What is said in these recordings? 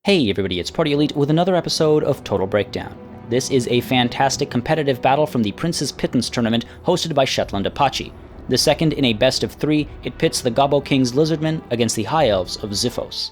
Hey everybody, it's Party Elite with another episode of Total Breakdown. This is a fantastic competitive battle from the Prince's Pittance tournament hosted by Shetland Apache. The second in a best of 3, it pits the Gobbo King's Lizardmen against the High Elves of Xiphos.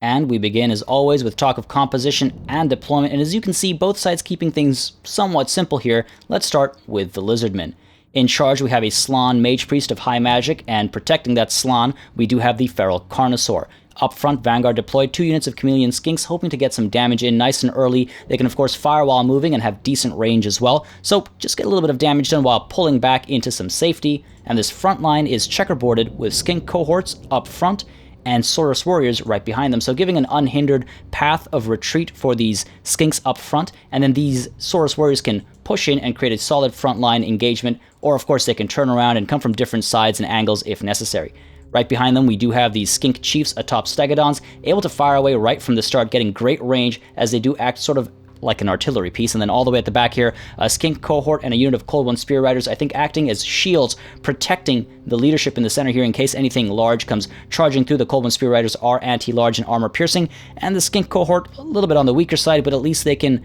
And we begin as always with talk of composition and deployment, and as you can see, both sides keeping things somewhat simple here. Let's start with the Lizardmen. In charge we have a Slann Mage Priest of High Magic, and protecting that Slann we do have the Feral Carnosaur. Up front, Vanguard deployed 2 units of Chameleon Skinks, hoping to get some damage in nice and early. They can of course fire while moving and have decent range as well, so just get a little bit of damage done while pulling back into some safety. And this front line is checkerboarded with Skink cohorts up front and Saurus Warriors right behind them, so giving an unhindered path of retreat for these Skinks up front, and then these Saurus Warriors can push in and create a solid frontline engagement, or of course they can turn around and come from different sides and angles if necessary. Right behind them, we do have these Skink Chiefs atop Stegodons, able to fire away right from the start, getting great range as they do act sort of like an artillery piece. And then all the way at the back here, a Skink cohort and a unit of Cold One Spear Riders, I think acting as shields, protecting the leadership in the center here in case anything large comes charging through. The Cold One Spear Riders are anti-large and armor-piercing, and the Skink cohort a little bit on the weaker side, but at least they can,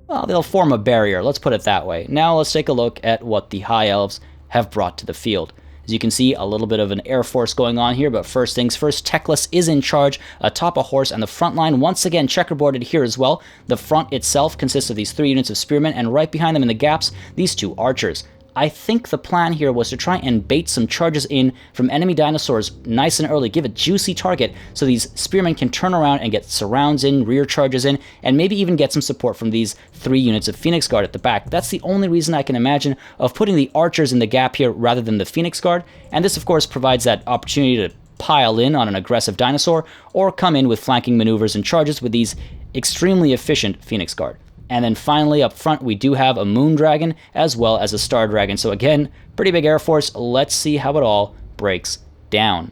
well, they'll form a barrier, let's put it that way. Now let's take a look at what the High Elves have brought to the field. As you can see, a little bit of an air force going on here, but first things first, Teclis is in charge atop a horse, and the front line once again checkerboarded here as well. The front itself consists of these 3 units of spearmen, and right behind them in the gaps, these 2 archers. I think the plan here was to try and bait some charges in from enemy dinosaurs nice and early, give a juicy target so these spearmen can turn around and get surrounds in, rear charges in, and maybe even get some support from these 3 units of Phoenix Guard at the back. That's the only reason I can imagine of putting the archers in the gap here rather than the Phoenix Guard, and this of course provides that opportunity to pile in on an aggressive dinosaur or come in with flanking maneuvers and charges with these extremely efficient Phoenix Guard. And then finally, up front, we do have a Moon Dragon as well as a Star Dragon. So again, pretty big Air Force. Let's see how it all breaks down.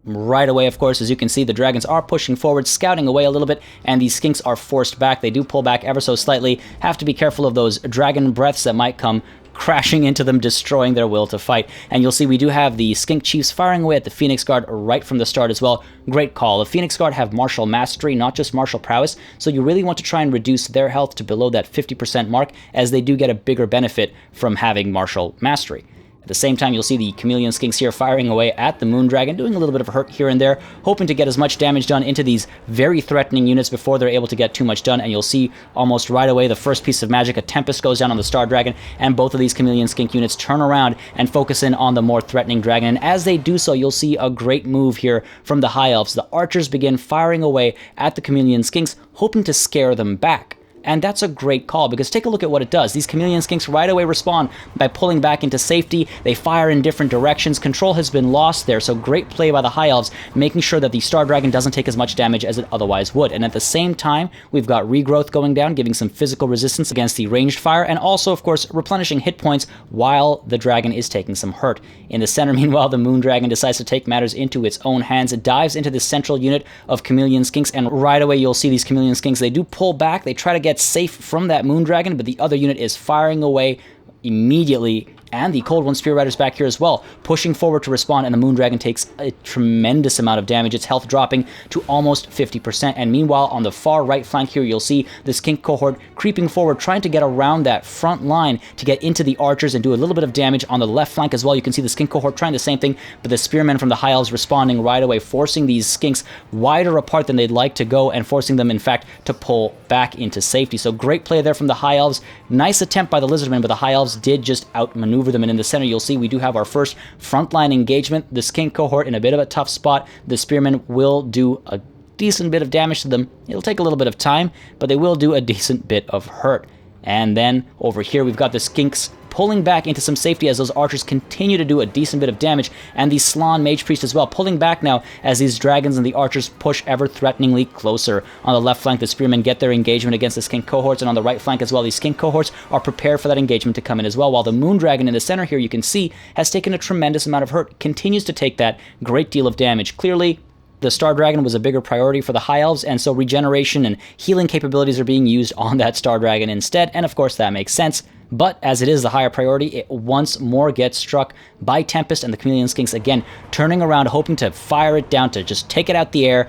Right away, of course, as you can see, the dragons are pushing forward, scouting away a little bit, and these Skinks are forced back. They do pull back ever so slightly. Have to be careful of those dragon breaths that might come crashing into them, destroying their will to fight. And you'll see we do have the Skink Chiefs firing away at the Phoenix Guard right from the start as well. Great call. The Phoenix Guard have martial mastery, not just martial prowess, so you really want to try and reduce their health to below that 50% mark, as they do get a bigger benefit from having martial mastery. At the same time, you'll see the Chameleon Skinks here firing away at the Moon Dragon, doing a little bit of hurt here and there, hoping to get as much damage done into these very threatening units before they're able to get too much done. And you'll see almost right away the first piece of magic, a Tempest goes down on the Star Dragon, and both of these Chameleon Skink units turn around and focus in on the more threatening dragon. And as they do so, you'll see a great move here from the High Elves. The archers begin firing away at the Chameleon Skinks, hoping to scare them back. And that's a great call, because take a look at what it does. These Chameleon Skinks right away respond by pulling back into safety. They fire in different directions. Control has been lost there, so great play by the High Elves, making sure that the Star Dragon doesn't take as much damage as it otherwise would. And at the same time, we've got regrowth going down, giving some physical resistance against the ranged fire, and also, of course, replenishing hit points while the dragon is taking some hurt. In the center, meanwhile, the Moon Dragon decides to take matters into its own hands. It dives into the central unit of Chameleon Skinks, and right away you'll see these Chameleon Skinks, they do pull back. They try to get safe from that Moon Dragon, but the other unit is firing away immediately, and the Cold One Spear Riders back here as well, pushing forward to respond, and the Moon Dragon takes a tremendous amount of damage, its health dropping to almost 50%. And meanwhile, on the far right flank here, you'll see the Skink cohort creeping forward, trying to get around that front line to get into the archers and do a little bit of damage on the left flank as well. You can see the Skink cohort trying the same thing, but the Spearmen from the High Elves responding right away, forcing these Skinks wider apart than they'd like to go, and forcing them, in fact, to pull back into safety. So great play there from the High Elves. Nice attempt by the Lizardmen, but the High Elves did just outmaneuver them. And in the center, you'll see we do have our first frontline engagement. The Skink cohort in a bit of a tough spot. The Spearmen will do a decent bit of damage to them. It'll take a little bit of time, but they will do a decent bit of hurt. And then over here, we've got the Skinks pulling back into some safety as those archers continue to do a decent bit of damage, and the Slann Mage Priest as well, pulling back now as these dragons and the archers push ever threateningly closer. On the left flank, the Spearmen get their engagement against the Skink cohorts, and on the right flank as well, these Skink cohorts are prepared for that engagement to come in as well, while the Moon Dragon in the center here, you can see, has taken a tremendous amount of hurt, continues to take that great deal of damage. Clearly, the Star Dragon was a bigger priority for the High Elves, and so regeneration and healing capabilities are being used on that Star Dragon instead, and of course that makes sense. But as it is the higher priority, it once more gets struck by Tempest, and the Chameleon Skinks again turning around, hoping to fire it down, to just take it out the air.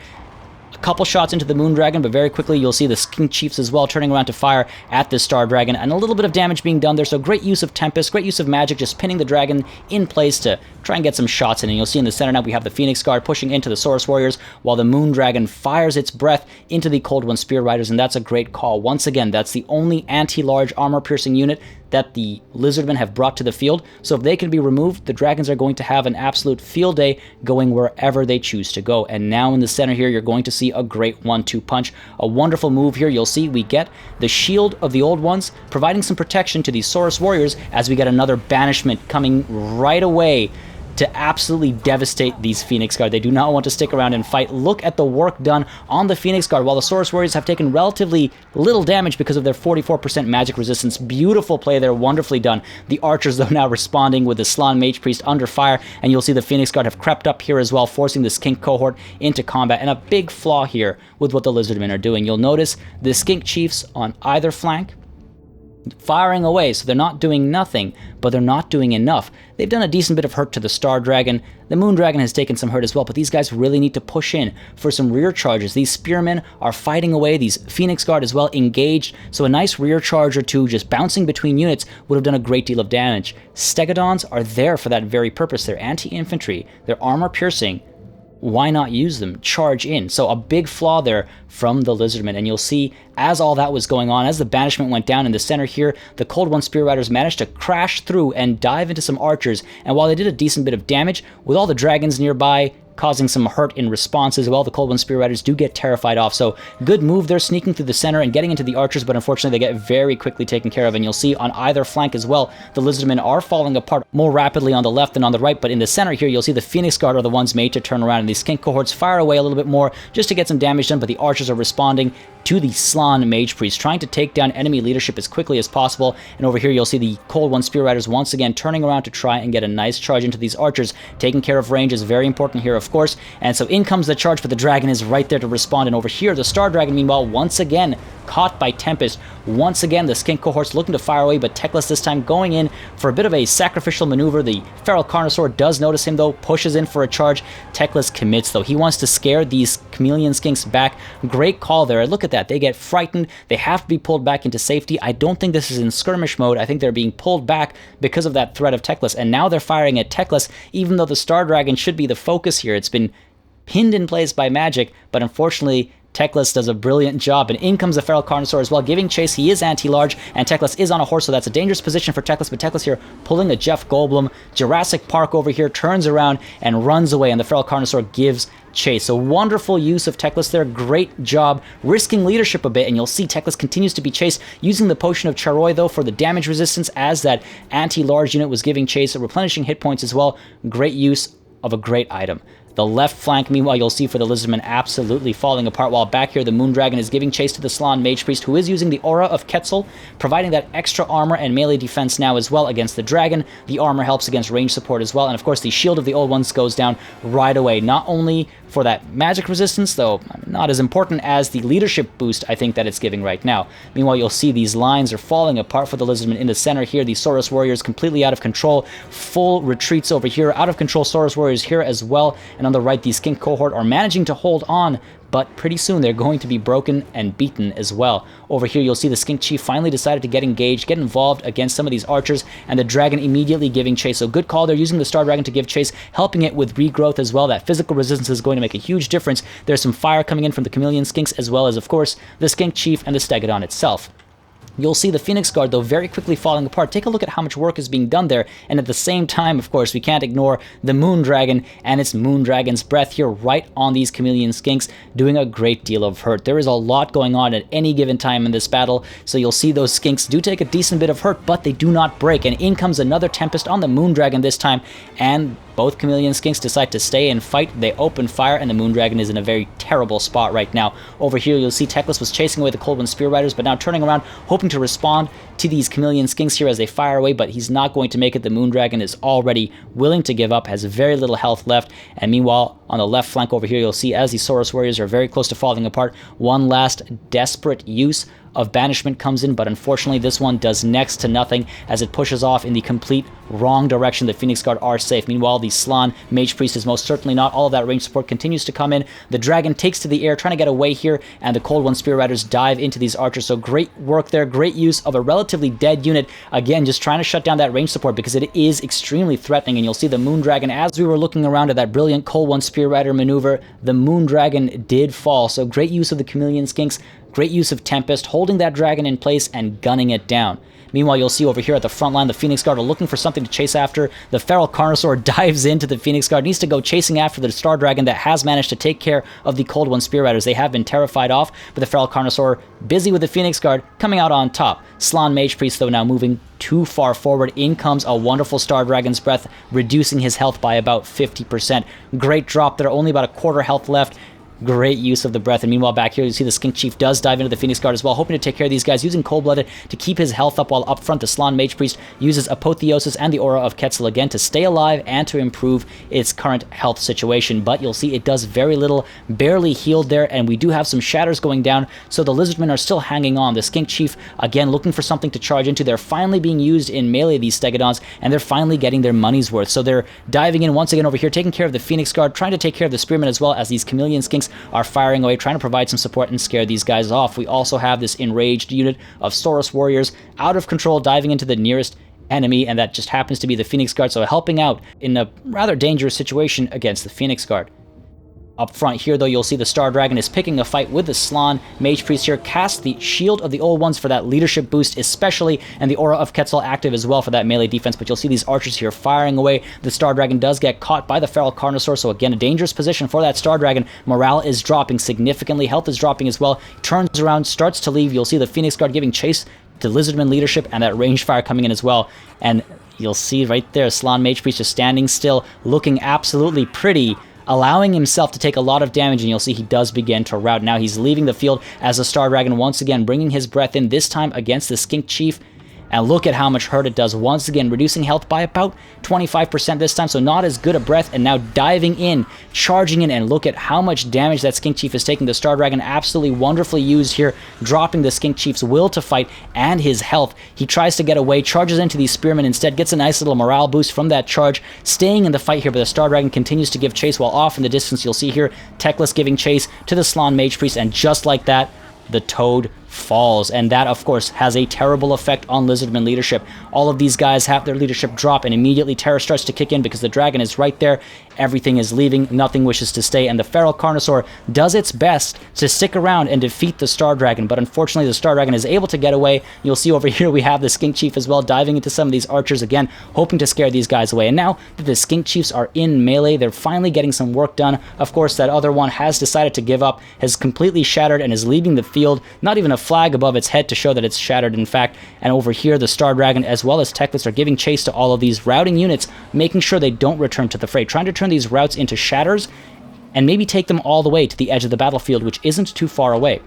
a couple shots into the Moon Dragon, but very quickly you'll see the Skink Chiefs as well turning around to fire at the Star Dragon, and a little bit of damage being done there. So great use of Tempest, great use of magic, just pinning the dragon in place to try and get some shots in. And you'll see in the center now we have the Phoenix Guard pushing into the Saurus Warriors, while the Moon Dragon fires its breath into the Cold One Spear Riders, and that's a great call. Once again, that's the only anti-large armor-piercing unit that the Lizardmen have brought to the field, so if they can be removed, the Dragons are going to have an absolute field day going wherever they choose to go. And now in the center here, you're going to see a great 1-2 punch. A wonderful move here. You'll see we get the Shield of the Old Ones, providing some protection to these Saurus Warriors, as we get another Banishment coming right away to absolutely devastate these Phoenix Guard. They do not want to stick around and fight. Look at the work done on the Phoenix Guard, while the Saurus Warriors have taken relatively little damage because of their 44% magic resistance. Beautiful play there, wonderfully done. The Archers, though, now responding with the Slann Mage Priest under fire, and you'll see the Phoenix Guard have crept up here as well, forcing the Skink cohort into combat. And a big flaw here with what the Lizardmen are doing. You'll notice the Skink Chiefs on either flank firing away, so they're not doing nothing, but they're not doing enough. They've done a decent bit of hurt to the Star Dragon. The Moon Dragon has taken some hurt as well, but these guys really need to push in for some rear charges. These Spearmen are fighting away, these Phoenix Guard as well engaged, so a nice rear charge or two just bouncing between units would have done a great deal of damage. Stegodons are there for that very purpose. They're anti-infantry, they're armor-piercing. Why not use them? Charge in. So a big flaw there from the Lizardmen. And you'll see as all that was going on, as the Banishment went down in the center here, the Cold One Spear Riders managed to crash through and dive into some Archers. And while they did a decent bit of damage, with all the dragons nearby causing some hurt in response as well, the Cold One Spear Riders do get terrified off. So good move there, sneaking through the center and getting into the Archers, but unfortunately they get very quickly taken care of. And you'll see on either flank as well, the Lizardmen are falling apart more rapidly on the left than on the right, but in the center here, you'll see the Phoenix Guard are the ones made to turn around, and these Skink cohorts fire away a little bit more just to get some damage done, but the Archers are responding to the Slann Mage Priest, trying to take down enemy leadership as quickly as possible. And over here, you'll see the Cold One Spear Riders once again turning around to try and get a nice charge into these Archers. Taking care of range is very important here, of course. And so in comes the charge, but the Dragon is right there to respond. And over here, the Star Dragon, meanwhile, once again caught by Tempest. Once again, the Skink cohorts looking to fire away, but Teclis this time going in for a bit of a sacrificial maneuver. The Feral Carnosaur does notice him, though, pushes in for a charge. Teclis commits, though. He wants to scare these Chameleon Skinks back. Great call there. Look at that. They get frightened. They have to be pulled back into safety. I don't think this is in skirmish mode. I think they're being pulled back because of that threat of Teclis. And now they're firing at Teclis, even though the Star Dragon should be the focus here. It's been pinned in place by magic, but unfortunately, Teclis does a brilliant job, and in comes the Feral Carnosaur as well, giving chase. He is anti-large, and Teclis is on a horse, so that's a dangerous position for Teclis, but Teclis here pulling a Jeff Goldblum. Jurassic Park over here turns around and runs away, and the Feral Carnosaur gives chase. So wonderful use of Teclis there. Great job risking leadership a bit, and you'll see Teclis continues to be chased, using the Potion of Charoi, though, for the damage resistance as that anti-large unit was giving chase, replenishing hit points as well. Great use of a great item. The left flank, meanwhile, you'll see for the Lizardmen absolutely falling apart, while back here the Moon Dragon is giving chase to the Slann Mage Priest, who is using the Aura of Quetzal, providing that extra armor and melee defense now as well against the Dragon. The armor helps against range support as well, and of course the Shield of the Old Ones goes down right away, not only for that magic resistance, though not as important as the leadership boost I think that it's giving right now. Meanwhile, you'll see these lines are falling apart for the Lizardmen in the center here. The Saurus Warriors completely out of control. Full retreats over here. Out of control Saurus Warriors here as well. And on the right, the Skink cohort are managing to hold on, but pretty soon they're going to be broken and beaten as well. Over here, you'll see the Skink Chief finally decided to get engaged, get involved against some of these Archers, and the Dragon immediately giving chase. So good call. They're using the Star Dragon to give chase, helping it with regrowth as well. That physical resistance is going to make a huge difference. There's some fire coming in from the Chameleon Skinks, as well as, of course, the Skink Chief and the Stegodon itself. You'll see the Phoenix Guard, though, very quickly falling apart. Take a look at how much work is being done there, and at the same time, of course, we can't ignore the Moon Dragon and its Moon Dragon's Breath here right on these Chameleon Skinks, doing a great deal of hurt. There is a lot going on at any given time in this battle, so you'll see those Skinks do take a decent bit of hurt, but they do not break, and in comes another Tempest on the Moon Dragon this time, and both Chameleon Skinks decide to stay and fight. They open fire, and the Moon Dragon is in a very terrible spot right now. Over here, you'll see Teclis was chasing away the Cold One Spear Riders, but now turning around, hoping to respond to these Chameleon Skinks here as they fire away, but he's not going to make it. The Moon Dragon is already willing to give up, has very little health left, and meanwhile, on the left flank over here. You'll see as these Saurus warriors are very close to falling apart, one last desperate use of banishment comes in, but unfortunately this one does next to nothing as it pushes off in the complete wrong direction. The Phoenix Guard are safe. Meanwhile, the Slann Mage Priest is most certainly not. All of that range support continues to come in. The Dragon takes to the air, trying to get away here, and the Cold One Spear Riders dive into these archers. So great work there, great use of a relatively dead unit. Again, just trying to shut down that range support because it is extremely threatening, and you'll see the Moon Dragon, as we were looking around at that brilliant Cold One Spear Rider maneuver, the Moon Dragon did fall. So great use of the Chameleon Skinks, great use of Tempest, holding that dragon in place and gunning it down. Meanwhile, you'll see over here at the front line, the Phoenix Guard are looking for something to chase after. The Feral Carnosaur dives into the Phoenix Guard, needs to go chasing after the Star Dragon that has managed to take care of the Cold One Spear Riders. They have been terrified off, but the Feral Carnosaur, busy with the Phoenix Guard, coming out on top. Slann Mage Priest, though, now moving too far forward. In comes a wonderful Star Dragon's Breath, reducing his health by about 50%. Great drop there, only about a quarter health left. Great use of the breath. And meanwhile, back here, you see the Skink Chief does dive into the Phoenix Guard as well, hoping to take care of these guys, using Cold-Blooded to keep his health up, while up front, the Slann Mage Priest uses Apotheosis and the Aura of Quetzal again to stay alive and to improve its current health situation. But you'll see it does very little, barely healed there, and we do have some shatters going down, so the Lizardmen are still hanging on. The Skink Chief, again, looking for something to charge into. They're finally being used in melee, these Stegodons, and they're finally getting their money's worth. So they're diving in once again over here, taking care of the Phoenix Guard, trying to take care of the Spearmen as well, as these Chameleon Skinks are firing away, trying to provide some support and scare these guys off. We also have this enraged unit of Saurus warriors out of control, diving into the nearest enemy, and that just happens to be the Phoenix Guard, so helping out in a rather dangerous situation against the Phoenix Guard. Up front here, though, you'll see the Star Dragon is picking a fight with the Slann Mage Priest here. Cast the Shield of the Old Ones for that leadership boost especially, and the Aura of Quetzal active as well for that melee defense. But you'll see these archers here firing away. The Star Dragon does get caught by the Feral Carnosaur, so again, a dangerous position for that Star Dragon. Morale is dropping significantly. Health is dropping as well. Turns around, starts to leave. You'll see the Phoenix Guard giving chase to Lizardman leadership, and that range fire coming in as well. And you'll see right there, Slann Mage Priest just standing still, looking absolutely pretty, allowing himself to take a lot of damage, and you'll see he does begin to rout. Now he's leaving the field as the Star Dragon once again bringing his breath in, this time against the Skink Chief. And look at how much hurt it does. Once again, reducing health by about 25% this time, so not as good a breath. And now diving in, charging in, and look at how much damage that Skink Chief is taking. The Star Dragon absolutely wonderfully used here, dropping the Skink Chief's will to fight and his health. He tries to get away, charges into these Spearmen instead, gets a nice little morale boost from that charge, staying in the fight here, but the Star Dragon continues to give chase, while off in the distance, you'll see here, Teclis giving chase to the Slann Mage Priest, and just like that, the Toad falls, and that of course has a terrible effect on Lizardman leadership. All of these guys have their leadership drop, and immediately terror starts to kick in because the dragon is right there. Everything is leaving, nothing wishes to stay, and the Feral Carnosaur does its best to stick around and defeat the Star Dragon, but unfortunately the Star Dragon is able to get away. You'll see over here we have the Skink Chief as well, diving into some of these archers again, hoping to scare these guys away. And now that the Skink Chiefs are in melee, they're finally getting some work done. Of course, that other one has decided to give up, has completely shattered, and is leaving the field. Not even a flag above its head to show that it's shattered, in fact. And over here, the Star Dragon as well as Teclis are giving chase to all of these routing units, making sure they don't return to the fray, trying to turn these routes into shatters and maybe take them all the way to the edge of the battlefield, which isn't too far away.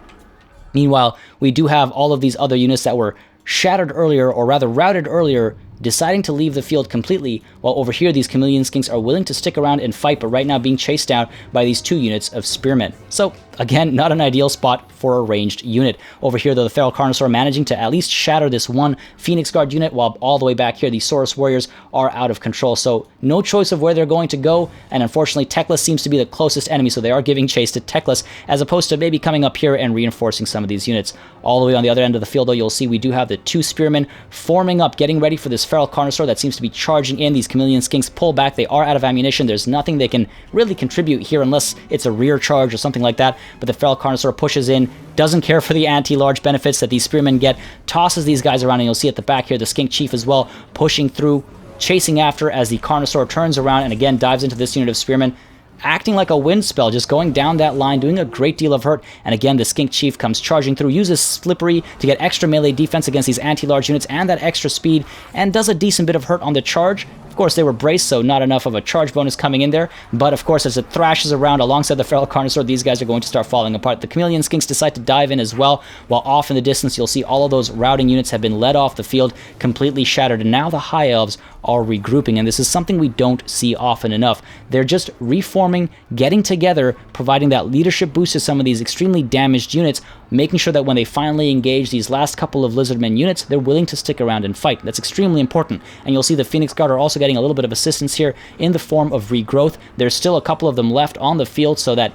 Meanwhile, we do have all of these other units that were shattered earlier, or rather routed earlier, deciding to leave the field completely, while over here these Chameleon Skinks are willing to stick around and fight, but right now being chased down by these two units of Spearmen. So again, not an ideal spot for a ranged unit. Over here, though, the Feral Carnosaur managing to at least shatter this one Phoenix Guard unit, while all the way back here, the Saurus Warriors are out of control. So no choice of where they're going to go, and unfortunately, Teclis seems to be the closest enemy, so they are giving chase to Teclis, as opposed to maybe coming up here and reinforcing some of these units. All the way on the other end of the field, though, you'll see we do have the two Spearmen forming up, getting ready for this Feral Carnosaur that seems to be charging in. These Chameleon Skinks pull back. They are out of ammunition. There's nothing they can really contribute here unless it's a rear charge or something like that, but the Feral Carnosaur pushes in, doesn't care for the anti-large benefits that these Spearmen get, tosses these guys around, and you'll see at the back here the Skink Chief as well pushing through, chasing after as the Carnosaur turns around and again dives into this unit of Spearmen, acting like a wind spell, just going down that line, doing a great deal of hurt. And again, the Skink Chief comes charging through, uses Slippery to get extra melee defense against these anti-large units and that extra speed, and does a decent bit of hurt on the charge. Of course, they were braced, so not enough of a charge bonus coming in there. But of course, as it thrashes around alongside the Feral Carnosaur, these guys are going to start falling apart. The Chameleon Skinks decide to dive in as well, while off in the distance, you'll see all of those routing units have been led off the field, completely shattered. And now the High Elves are regrouping, and this is something we don't see often enough. They're just reforming, getting together, providing that leadership boost to some of these extremely damaged units, making sure that when they finally engage these last couple of Lizardmen units, they're willing to stick around and fight. That's extremely important. And you'll see the Phoenix Guard are also getting a little bit of assistance here in the form of regrowth. There's still a couple of them left on the field, so that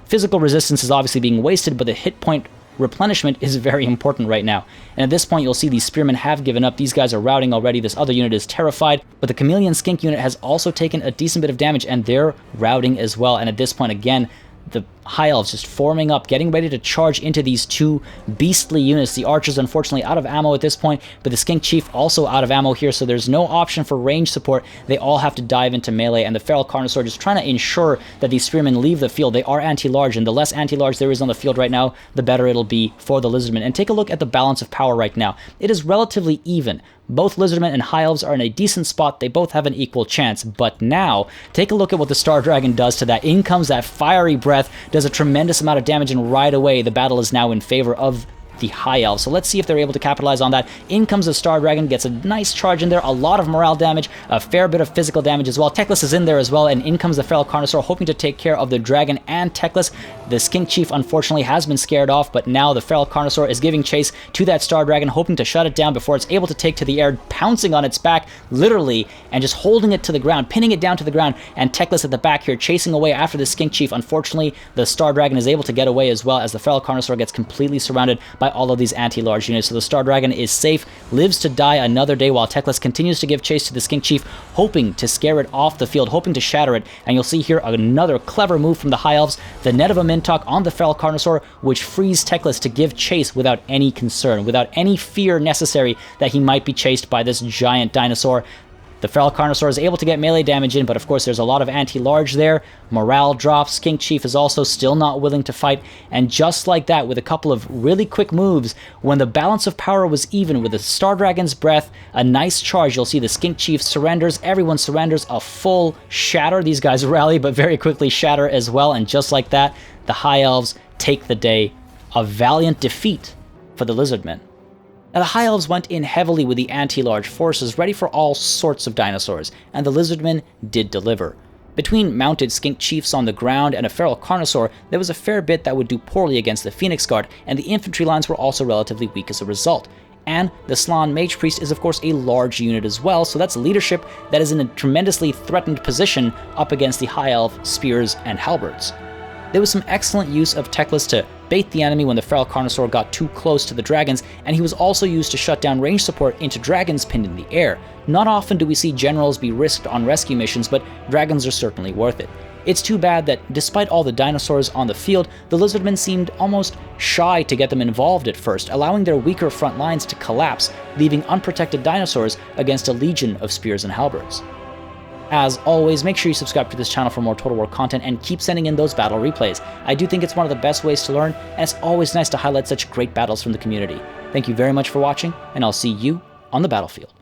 physical resistance is obviously being wasted, but the hit point replenishment is very important right now. And at this point, you'll see these spearmen have given up. These guys are routing already. This other unit is terrified, but the Chameleon Skink unit has also taken a decent bit of damage, and they're routing as well. And at this point, again, the High Elves just forming up, getting ready to charge into these two beastly units. The Archers, unfortunately, out of ammo at this point, but the Skink Chief also out of ammo here, so there's no option for range support. They all have to dive into melee, and the Feral Carnosaur just trying to ensure that these Spearmen leave the field. They are anti-large, and the less anti-large there is on the field right now, the better it'll be for the Lizardmen. And take a look at the balance of power right now. It is relatively even. Both Lizardmen and High Elves are in a decent spot. They both have an equal chance. But now, take a look at what the Star Dragon does to that. In comes that Fiery Breath, does a tremendous amount of damage, and right away the battle is now in favor of the High Elves. So let's see if they're able to capitalize on that. In comes the Star Dragon, gets a nice charge in there, a lot of morale damage, a fair bit of physical damage as well. Teclis is in there as well, and in comes the Feral Carnosaur, hoping to take care of the Dragon and Teclis. The Skink Chief, unfortunately, has been scared off, but now the Feral Carnosaur is giving chase to that Star Dragon, hoping to shut it down before it's able to take to the air, pouncing on its back, literally, and just holding it to the ground, pinning it down to the ground, and Teclis at the back here, chasing away after the Skink Chief. Unfortunately, the Star Dragon is able to get away as well, as the Feral Carnosaur gets completely surrounded by all of these anti-large units. So the Star Dragon is safe, lives to die another day, while Teclis continues to give chase to the Skink Chief, hoping to scare it off the field, hoping to shatter it. And you'll see here another clever move from the High Elves, the Net of a Mintok on the Feral Carnosaur, which frees Teclis to give chase without any concern, without any fear necessary that he might be chased by this giant dinosaur. The Feral Carnosaur is able to get melee damage in, but of course there's a lot of anti-large there. Morale drops. Skink Chief is also still not willing to fight. And just like that, with a couple of really quick moves, when the balance of power was even with the Star Dragon's breath, a nice charge, you'll see the Skink Chief surrenders. Everyone surrenders. A full shatter. These guys rally, but very quickly shatter as well. And just like that, the High Elves take the day. A valiant defeat for the Lizardmen. Now, the High Elves went in heavily with the anti-large forces, ready for all sorts of dinosaurs, and the Lizardmen did deliver. Between mounted Skink Chiefs on the ground and a Feral Carnosaur, there was a fair bit that would do poorly against the Phoenix Guard, and the infantry lines were also relatively weak as a result. And the Slann Mage Priest is of course a large unit as well, so that's leadership that is in a tremendously threatened position up against the High Elf spears and halberds. There was some excellent use of Teclis to bait the enemy when the Feral Carnosaur got too close to the dragons, and he was also used to shut down range support into dragons pinned in the air. Not often do we see generals be risked on rescue missions, but dragons are certainly worth it. It's too bad that despite all the dinosaurs on the field, the Lizardmen seemed almost shy to get them involved at first, allowing their weaker front lines to collapse, leaving unprotected dinosaurs against a legion of spears and halberds. As always, make sure you subscribe to this channel for more Total War content and keep sending in those battle replays. I do think it's one of the best ways to learn, and it's always nice to highlight such great battles from the community. Thank you very much for watching, and I'll see you on the battlefield.